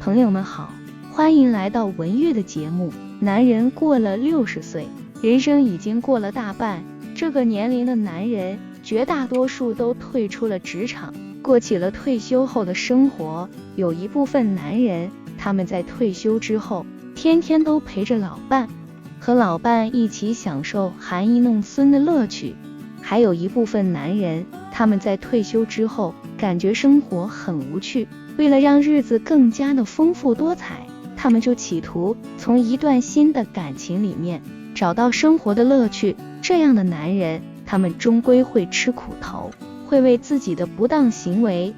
朋友们好，欢迎来到文月的节目。男人过了60岁，人生已经过了大半。这个年龄的男人，绝大多数都退出了职场，过起了退休后的生活。有一部分男人，他们在退休之后，天天都陪着老伴，和老伴一起享受含饴弄孙的乐趣。还有一部分男人，他们在退休之后，感觉生活很无趣，为了让日子更加的丰富多彩，他们就企图从一段新的感情里面找到生活的乐趣。这样的男人，他们终归会吃苦头，会为自己的不当行为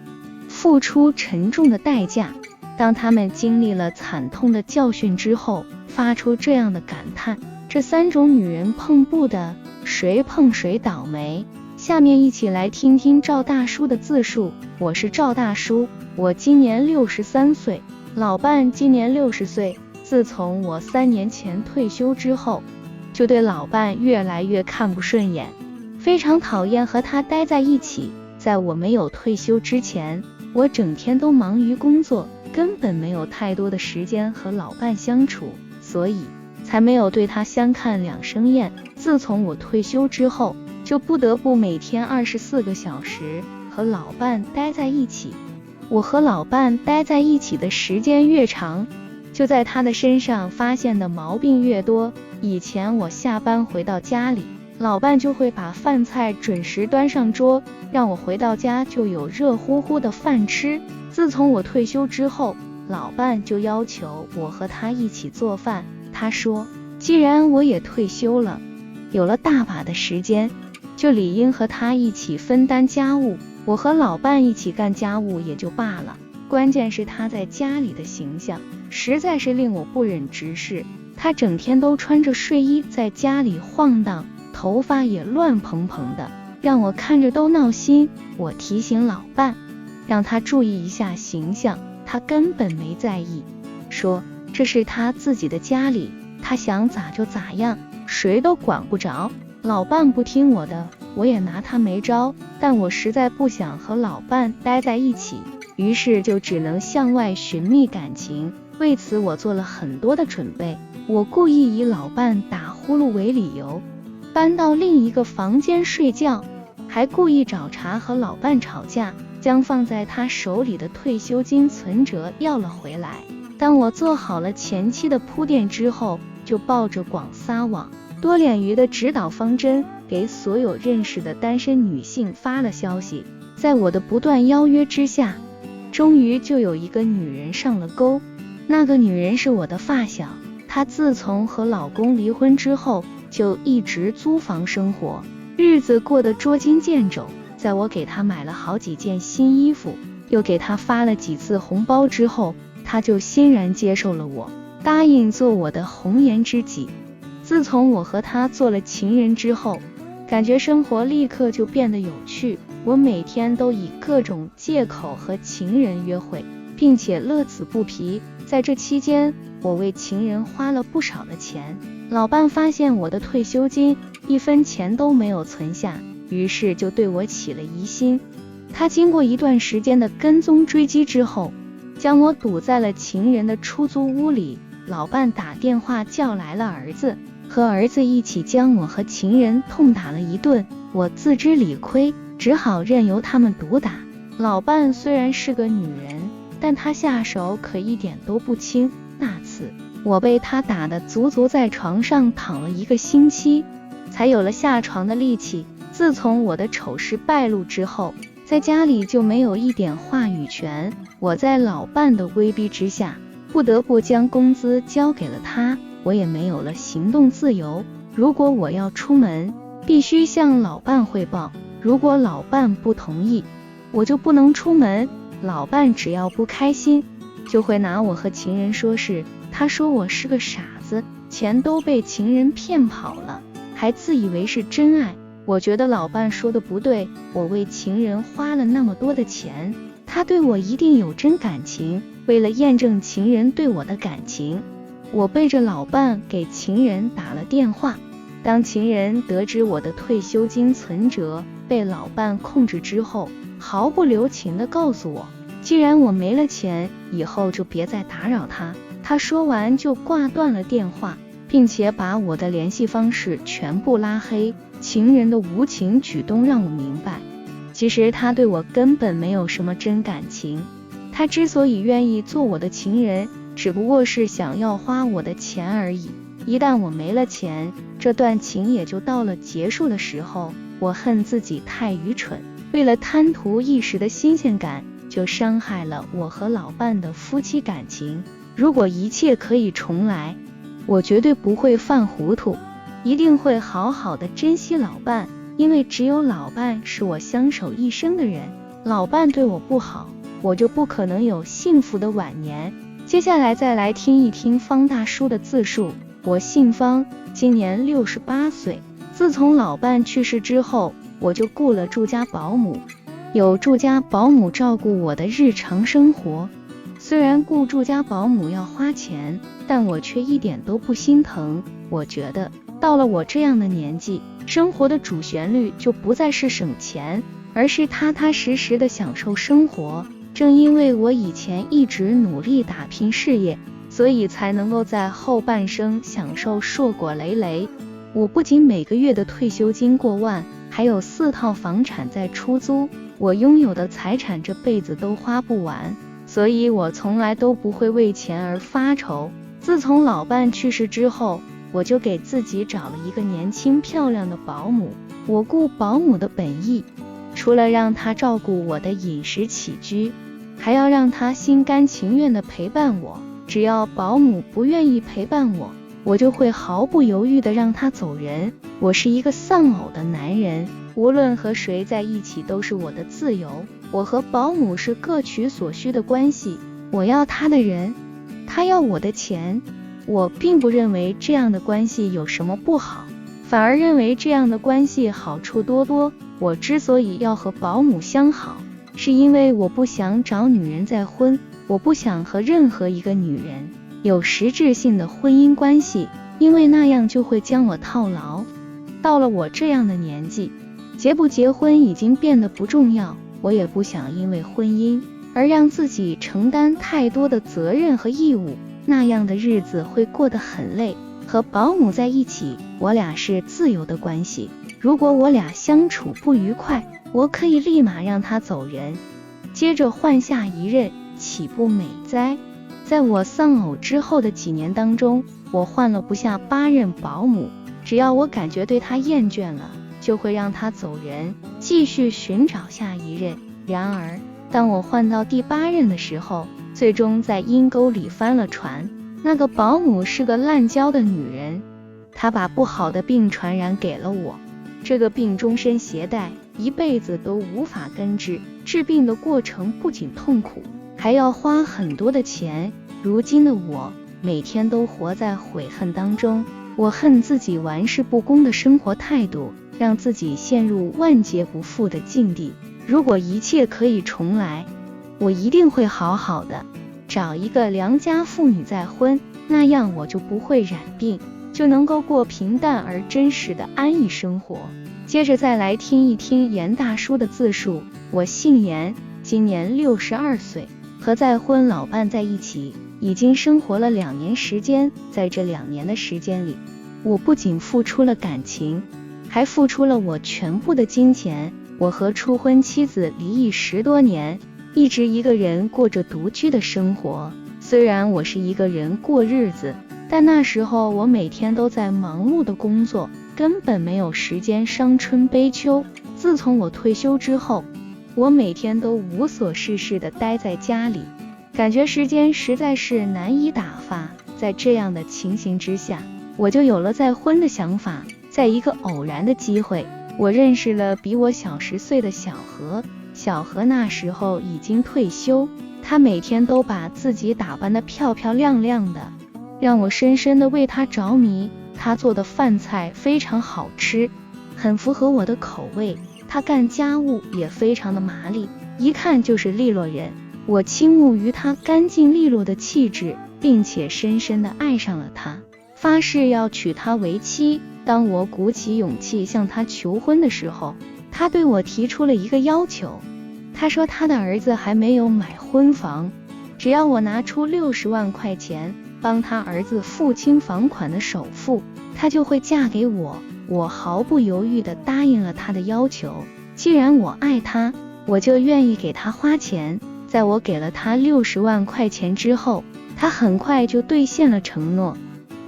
付出沉重的代价。当他们经历了惨痛的教训之后，发出这样的感叹：这3种女人碰不得，谁碰谁倒霉。下面一起来听听赵大叔的自述。我是赵大叔，我今年63岁，老伴今年60岁。自从我3年前退休之后，就对老伴越来越看不顺眼，非常讨厌和他待在一起。在我没有退休之前，我整天都忙于工作，根本没有太多的时间和老伴相处，所以才没有对他相看两生厌。自从我退休之后，就不得不每天24个小时和老伴待在一起。我和老伴待在一起的时间越长，就在他的身上发现的毛病越多。以前我下班回到家里，老伴就会把饭菜准时端上桌，让我回到家就有热乎乎的饭吃。自从我退休之后，老伴就要求我和他一起做饭。他说，既然我也退休了，有了大把的时间，就理应和他一起分担家务。我和老伴一起干家务也就罢了，关键是他在家里的形象实在是令我不忍直视。他整天都穿着睡衣在家里晃荡，头发也乱蓬蓬的，让我看着都闹心。我提醒老伴让他注意一下形象，他根本没在意，说这是他自己的家里，他想咋就咋样，谁都管不着。老伴不听我的，我也拿他没招，但我实在不想和老伴待在一起，于是就只能向外寻觅感情。为此我做了很多的准备，我故意以老伴打呼噜为理由，搬到另一个房间睡觉，还故意找茬和老伴吵架，将放在他手里的退休金存折要了回来。当我做好了前期的铺垫之后，就抱着广撒网多脸鱼的指导方针，给所有认识的单身女性发了消息。在我的不断邀约之下，终于就有一个女人上了钩。那个女人是我的发小，她自从和老公离婚之后，就一直租房生活，日子过得捉襟见肘。在我给她买了好几件新衣服，又给她发了几次红包之后，她就欣然接受了我，答应做我的红颜知己。自从我和她做了情人之后，感觉生活立刻就变得有趣。我每天都以各种借口和情人约会，并且乐此不疲。在这期间，我为情人花了不少的钱。老伴发现我的退休金1分钱都没有存下，于是就对我起了疑心。他经过一段时间的跟踪追击之后，将我堵在了情人的出租屋里。老伴打电话叫来了儿子，和儿子一起将我和情人痛打了一顿。我自知理亏，只好任由他们毒打。老伴虽然是个女人，但她下手可一点都不轻。那次我被她打得足足在床上躺了1个星期，才有了下床的力气。自从我的丑事败露之后，在家里就没有一点话语权。我在老伴的威逼之下，不得不将工资交给了他，我也没有了行动自由。如果我要出门，必须向老伴汇报，如果老伴不同意，我就不能出门。老伴只要不开心，就会拿我和情人说事。他说我是个傻子，钱都被情人骗跑了，还自以为是真爱。我觉得老伴说的不对，我为情人花了那么多的钱，他对我一定有真感情。为了验证情人对我的感情，我背着老伴给情人打了电话。当情人得知我的退休金存折被老伴控制之后，毫不留情地告诉我，既然我没了钱，以后就别再打扰他。他说完就挂断了电话，并且把我的联系方式全部拉黑。情人的无情举动让我明白，其实他对我根本没有什么真感情。他之所以愿意做我的情人，只不过是想要花我的钱而已。一旦我没了钱，这段情也就到了结束的时候。我恨自己太愚蠢，为了贪图一时的新鲜感，就伤害了我和老伴的夫妻感情。如果一切可以重来，我绝对不会犯糊涂，一定会好好的珍惜老伴，因为只有老伴是我相守一生的人。老伴对我不好，我就不可能有幸福的晚年。接下来再来听一听方大叔的自述。我姓方，今年68岁。自从老伴去世之后，我就雇了住家保姆，有住家保姆照顾我的日常生活。虽然雇住家保姆要花钱，但我却一点都不心疼。我觉得到了我这样的年纪，生活的主旋律就不再是省钱，而是踏踏实实的享受生活。正因为我以前一直努力打拼事业，所以才能够在后半生享受硕果累累。我不仅每个月的退休金过万，还有4套房产在出租，我拥有的财产这辈子都花不完，所以我从来都不会为钱而发愁。自从老伴去世之后，我就给自己找了一个年轻漂亮的保姆。我雇保姆的本意，除了让她照顾我的饮食起居，还要让她心甘情愿地陪伴我。只要保姆不愿意陪伴我，我就会毫不犹豫地让她走人。我是一个丧偶的男人，无论和谁在一起都是我的自由。我和保姆是各取所需的关系，我要他的人，他要我的钱。我并不认为这样的关系有什么不好，反而认为这样的关系好处多多。我之所以要和保姆相好，是因为我不想找女人再婚，我不想和任何一个女人有实质性的婚姻关系，因为那样就会将我套牢。到了我这样的年纪，结不结婚已经变得不重要，我也不想因为婚姻而让自己承担太多的责任和义务，那样的日子会过得很累。和保姆在一起，我俩是自由的关系，如果我俩相处不愉快，我可以立马让他走人，接着换下一任，岂不美哉？在我丧偶之后的几年当中，我换了不下8任保姆，只要我感觉对他厌倦了，就会让他走人，继续寻找下一任。然而当我换到第8任的时候，最终在阴沟里翻了船。那个保姆是个滥交的女人，她把不好的病传染给了我，这个病终身携带，一辈子都无法根治，治病的过程不仅痛苦，还要花很多的钱。如今的我每天都活在悔恨当中，我恨自己玩世不恭的生活态度，让自己陷入万劫不复的境地。如果一切可以重来，我一定会好好的找一个良家妇女再婚，那样我就不会染病，就能够过平淡而真实的安逸生活。接着再来听一听严大叔的自述。我姓严，今年62岁，和再婚老伴在一起已经生活了2年时间。在这2年的时间里，我不仅付出了感情，还付出了我全部的金钱。我和初婚妻子离异10多年，一直一个人过着独居的生活。虽然我是一个人过日子，但那时候我每天都在忙碌的工作，根本没有时间伤春悲秋。自从我退休之后，我每天都无所事事地待在家里，感觉时间实在是难以打发。在这样的情形之下，我就有了再婚的想法。在一个偶然的机会，我认识了比我小10岁的小何。小何那时候已经退休，他每天都把自己打扮得漂漂亮亮的，让我深深地为他着迷。他做的饭菜非常好吃，很符合我的口味，他干家务也非常的麻利，一看就是利落人。我倾慕于他干净利落的气质，并且深深地爱上了他，发誓要娶她为妻。当我鼓起勇气向他求婚的时候，他对我提出了一个要求，他他说他的儿子还没有买婚房，只要我拿出60万块钱帮他儿子付清房款的首付，他就会嫁给我。我毫不犹豫地答应了他的要求，既然我爱他，我就愿意给他花钱。在我给了他60万块钱之后，他很快就兑现了承诺，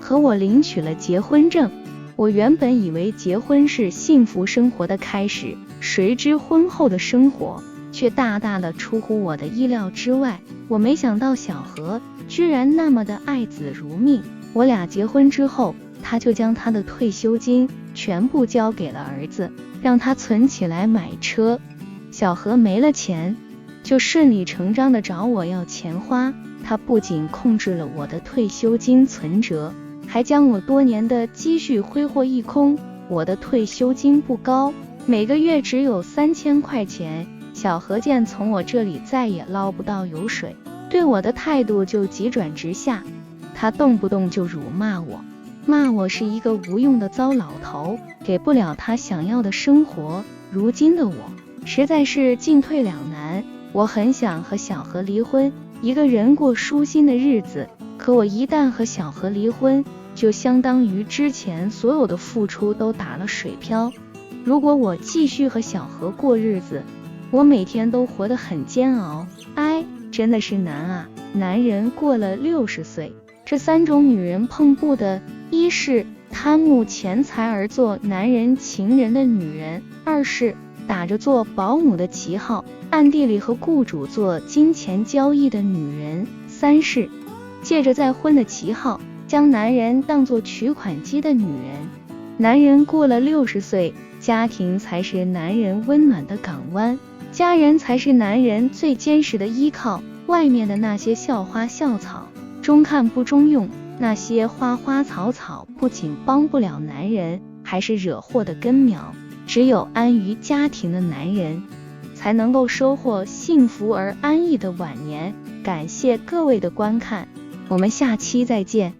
和我领取了结婚证。我原本以为结婚是幸福生活的开始，谁知婚后的生活却大大的出乎我的意料之外。我没想到小何居然那么的爱子如命。我俩结婚之后，他就将他的退休金全部交给了儿子，让他存起来买车。小何没了钱，就顺理成章的找我要钱花。他不仅控制了我的退休金存折，还将我多年的积蓄挥霍一空。我的退休金不高，每个月只有3000块钱。小何见从我这里再也捞不到油水，对我的态度就急转直下。他动不动就辱骂我，骂我是一个无用的糟老头，给不了他想要的生活。如今的我实在是进退两难，我很想和小何离婚，一个人过舒心的日子。可我一旦和小何离婚，就相当于之前所有的付出都打了水漂。如果我继续和小何过日子，我每天都活得很煎熬。真的是难啊。男人过了60岁，这3种女人碰不得：一是贪慕钱财而做男人情人的女人；二是打着做保姆的旗号，暗地里和雇主做金钱交易的女人；三是借着再婚的旗号，将男人当作取款机的女人。男人过了60岁，家庭才是男人温暖的港湾，家人才是男人最坚实的依靠。外面的那些校花校草，中看不中用，那些花花草草不仅帮不了男人，还是惹祸的根苗。只有安于家庭的男人，才能够收获幸福而安逸的晚年。感谢各位的观看，我们下期再见。